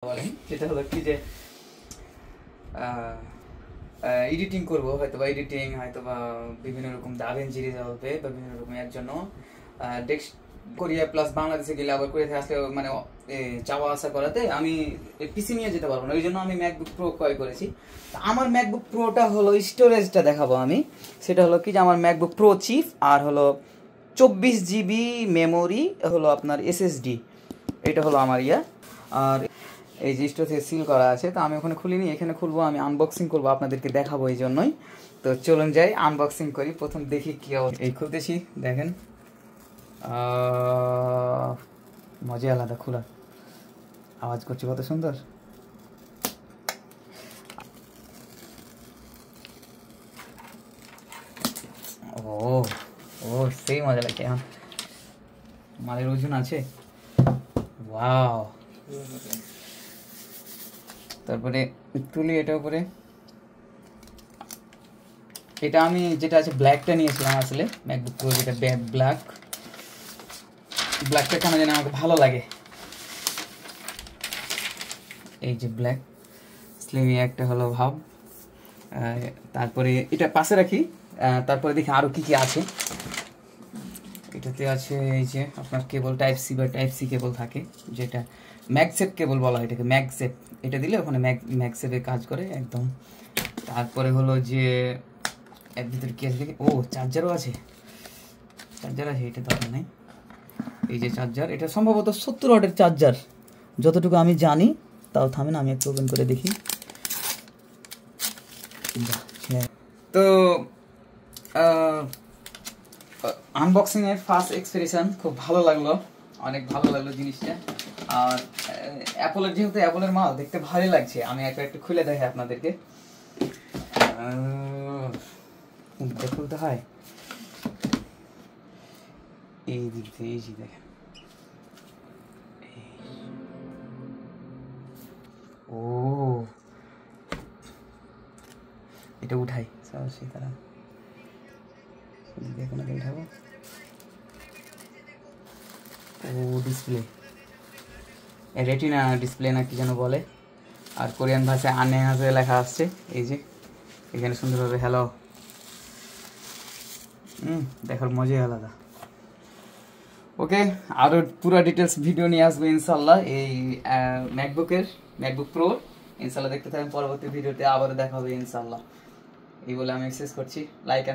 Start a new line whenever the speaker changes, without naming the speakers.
বলেন সেটা হলো কি যে এডিটিং করব, হয়তো বা এডিটিং, হয়তো বা বিভিন্ন রকম দাভেঞ্চি হবে বা বিভিন্ন রকম এর জন্য কোরিয়া প্লাস বাংলাদেশে গেলে আবার কোরিয়া থেকে আসলে মানে চাওয়া আসা করাতে আমি পিসি নিয়ে যেতে পারবো না, ওই জন্য আমি ম্যাকবুক প্রো ক্রয় করেছি। আমার ম্যাকবুক প্রোটা হলো স্টোরেজটা দেখাবো আমি, সেটা হলো কি যে আমার ম্যাকবুক প্রো চিপ আর হলো 24 GB মেমোরি হলো আপনার SSD, এটা হলো আমার আর এই যে স্টোর থেকে সিল করা আছে, তো আমি ওখানে খুলিনি, এখানে খুলবো, আমি আনবক্সিং করবো, আপনাদেরকে দেখাবো এই জন্যই। তো চলুন যাই আনবক্সিং করি, প্রথম দেখি কি অবস্থা। এই খুলতেছি, দেখেন মজা আলাদা, খোলা আওয়াজ করছে কত সুন্দর। ও ও সেই মজা লাগছে, এখন মালের ওজন আছে। ওয়াও, তারপরে তুলি এটা উপরে, এটা আমি যেটা আছে ব্ল্যাকটা নিয়েছিলাম আসলে, ম্যাকবুক প্রো যেটা ব্ল্যাকটা কেন জানি আমাকে ভালো লাগে। এই যে ব্ল্যাক স্লিমি একটা হলো ভাব, তারপরে এটা পাশে রাখি, তারপরে দেখি আরো কি কি আছে। এটাতে আছে এই যে আপনার কেবল টাইপ সি বা টাইপ সি কেবল থাকে, যেটা ম্যাগসেপ কেবল বলা হয় এটাকে, ম্যাগসেপ, এটা দিলে ওখানে ম্যাগসেপে কাজ করে একদম। তারপরে হলো যে এর ভিতরে কি আছে দেখি, ও চার্জারও আছে, এটা দরকার নেই। এই যে চার্জার, এটা সম্ভবত 70 ওয়াটের চার্জার যতটুকু আমি জানি, তাও থামেন আমি একটু ওপেন করে দেখি। তো আনবক্সিং এর ফার্স্ট এক্সপিরিয়েন্স খুব ভালো লাগলো, অনেক ভালো লাগলো জিনিসটা। আর অ্যাপলের, যেহেতু অ্যাপলের মাল দেখতে ভালোই লাগছে, আমি একটু খুলে দেখাই আপনাদেরকে। খুলতে হয় এই দিক থেকে, এই যে দেখেন, ও এটা উঠাই তারা উঠাবো। ও ডিসপ্লে, রেটিনা ডিসপ্লে না কি যেন বলে, আর কোরিয়ান ভাষায় আনে লেখা আসছে, এই যে এখানে সুন্দরভাবে হ্যালো, দেখার মজাই আলাদা। ওকে, আরও পুরো ডিটেলস ভিডিও নিয়ে আসবো ইনশাল্লাহ এই ম্যাকবুক প্রো, ইনশাল্লাহ দেখতে থাকেন। পরবর্তী ভিডিওতে আবারও দেখা হবে ইনশাল্লাহ। এই বলে আমি শেষ করছি। লাইক